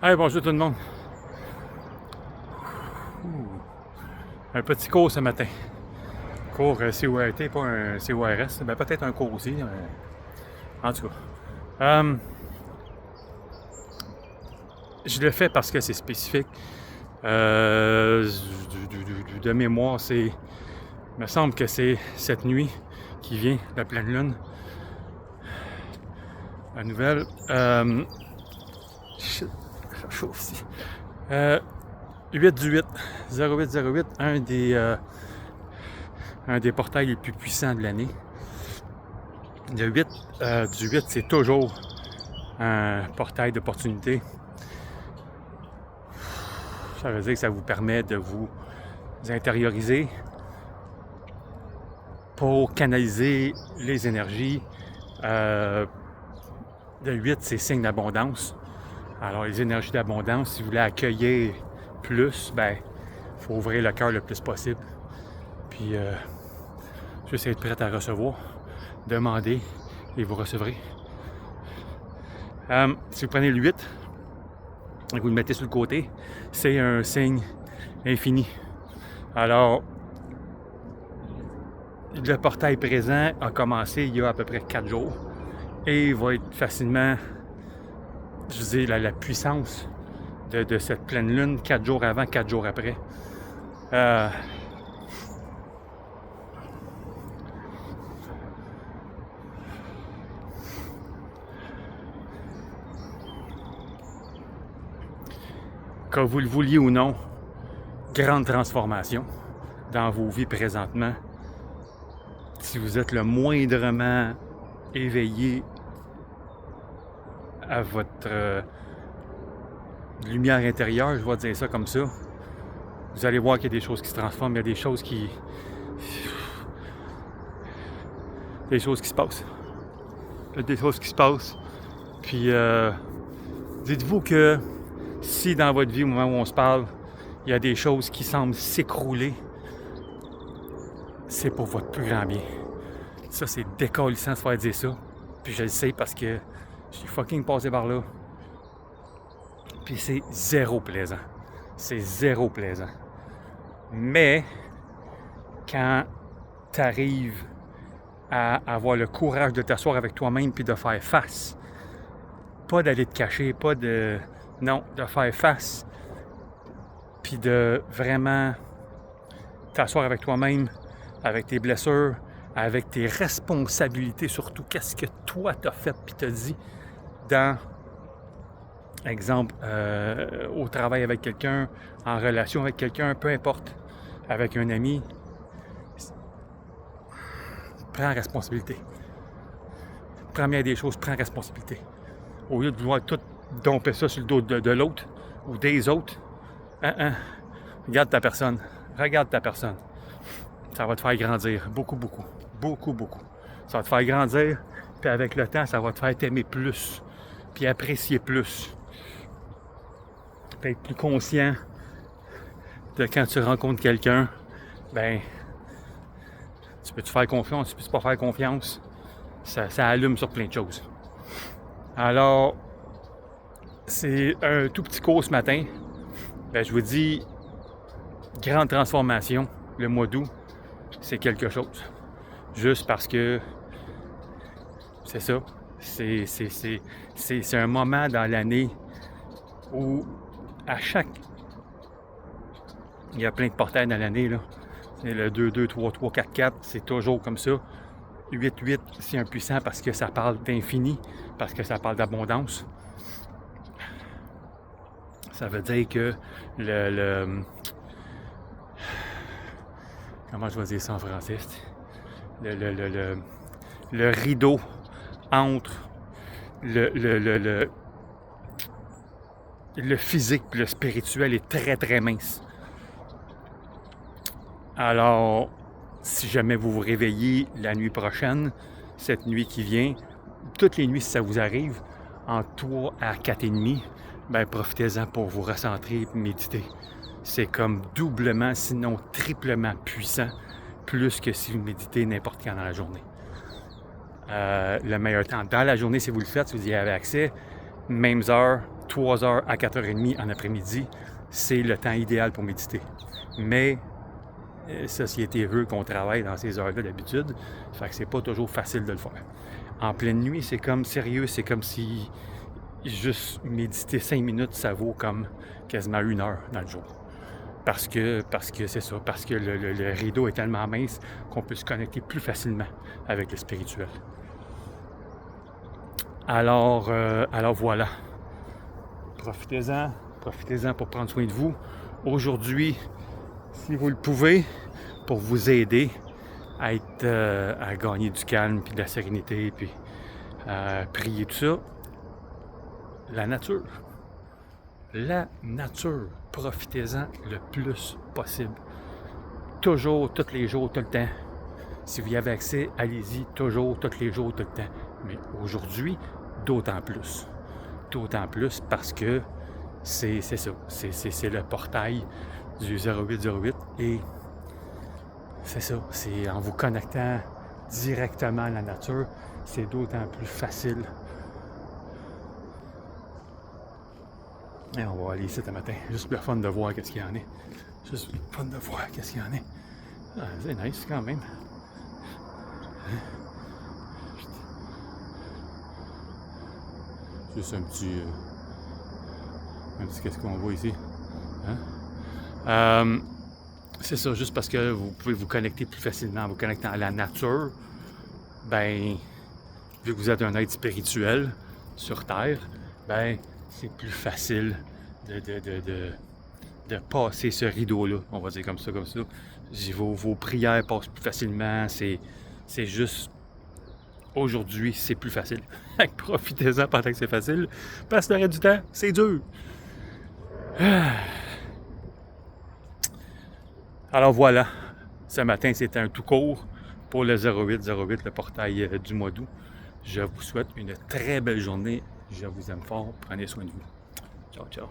Hey, bonjour tout le monde. Un petit cours ce matin. Cours CORT, pas un CORS. Ben, peut-être un cours aussi. En tout cas. Je le fais parce que c'est spécifique. De mémoire, il me semble que c'est cette nuit qui vient, la pleine lune. La nouvelle. Shit, ça chauffe ici. 8 du 8, 0808, un des portails les plus puissants de l'année. Le 8 du 8, c'est toujours un portail d'opportunité. Ça veut dire que ça vous permet de vous intérioriser pour canaliser les énergies. Le 8, c'est signe d'abondance. Alors, les énergies d'abondance, si vous voulez accueillir plus, ben, il faut ouvrir le cœur le plus possible. Puis, juste être prêt à recevoir. Demandez et vous recevrez. Si vous prenez le 8 et que vous le mettez sur le côté, c'est un signe infini. Alors, le portail présent a commencé il y a à peu près 4 jours et il va être facilement, je veux dire, la puissance de cette pleine lune, 4 jours avant, 4 jours après. Que vous le vouliez ou non, grande transformation dans vos vies présentement. Si vous êtes le moindrement éveillé à votre lumière intérieure, je vais dire ça comme ça, vous allez voir qu'il y a des choses qui se transforment, il y a des choses qui se passent. Il y a des choses qui se passent. Puis dites-vous que si dans votre vie, au moment où on se parle, il y a des choses qui semblent s'écrouler, c'est pour votre plus grand bien. Ça, c'est décalissant de se faire dire ça. Puis je le sais parce que j'ai fucking passé par là. Puis c'est zéro plaisant. C'est zéro plaisant. Mais quand tu arrives à avoir le courage de t'asseoir avec toi-même puis de faire face, pas d'aller te cacher, non, de faire face, puis de vraiment t'asseoir avec toi-même, avec tes blessures, avec tes responsabilités surtout. Qu'est-ce que toi t'as fait puis t'as dit dans, exemple, au travail avec quelqu'un, en relation avec quelqu'un, peu importe, avec un ami. Prends responsabilité. Première des choses, prends responsabilité. Au lieu de vouloir tout domper ça sur le dos de l'autre ou des autres, regarde ta personne. Regarde ta personne. Ça va te faire grandir beaucoup, beaucoup. Beaucoup, beaucoup. Ça va te faire grandir, puis avec le temps, ça va te faire t'aimer plus, puis apprécier plus. Puis être plus conscient de quand tu rencontres quelqu'un, ben, tu peux te faire confiance, tu peux pas faire confiance. Ça allume sur plein de choses. Alors, c'est un tout petit cours ce matin. Ben, je vous dis, grande transformation, le mois d'août, c'est quelque chose. Juste parce que c'est ça. C'est un moment dans l'année où il y a plein de portails dans l'année, là. C'est le 2-2, 3-3, 4-4, c'est toujours comme ça. 8-8, c'est un puissant parce que ça parle d'infini, parce que ça parle d'abondance. Ça veut dire que comment je vais dire ça en français? Le rideau entre le physique et le spirituel est très très mince. Alors, si jamais vous vous réveillez la nuit prochaine, cette nuit qui vient, toutes les nuits si ça vous arrive, en 3 à 4,5, ben profitez-en pour vous recentrer et méditer. C'est comme doublement, sinon triplement puissant, plus que si vous méditez n'importe quand dans la journée. Le meilleur temps dans la journée, si vous le faites, si vous y avez accès, mêmes heures, 3h à 4h30 en après-midi, c'est le temps idéal pour méditer. Mais société veut qu'on travaille dans ces heures-là d'habitude, fait que c'est pas toujours facile de le faire. En pleine nuit, c'est comme sérieux, c'est comme si juste méditer 5 minutes, ça vaut comme quasiment 1 heure dans le jour. Parce que c'est ça, parce que le rideau est tellement mince qu'on peut se connecter plus facilement avec le spirituel. Alors voilà. Profitez-en pour prendre soin de vous. Aujourd'hui, si vous le pouvez, pour vous aider à gagner du calme, puis de la sérénité, puis à prier, tout ça, la nature. La nature. Profitez-en le plus possible. Toujours, tous les jours, tout le temps. Si vous y avez accès, allez-y toujours, tous les jours, tout le temps. Mais aujourd'hui, d'autant plus. D'autant plus parce que c'est ça. C'est le portail du 0808 et c'est ça. C'est en vous connectant directement à la nature, c'est d'autant plus facile. Et on va aller ici ce matin. Juste le fun de voir qu'est-ce qu'il y en a. Juste le fun de voir qu'est-ce qu'il y en a. Ah, c'est nice quand même. Juste un petit qu'est-ce qu'on voit ici. Hein? C'est ça, juste parce que vous pouvez vous connecter plus facilement en vous connectant à la nature. Ben, vu que vous êtes un être spirituel sur Terre, ben, c'est plus facile de passer ce rideau-là, on va dire comme ça. Vos prières passent plus facilement, c'est juste, aujourd'hui, c'est plus facile. Profitez-en pendant que c'est facile, parce que le reste du temps, c'est dur. Alors voilà, ce matin, c'était un tout court pour le 0808, le portail du mois d'août. Je vous souhaite une très belle journée. Je vous aime fort. Prenez soin de vous. Ciao, ciao.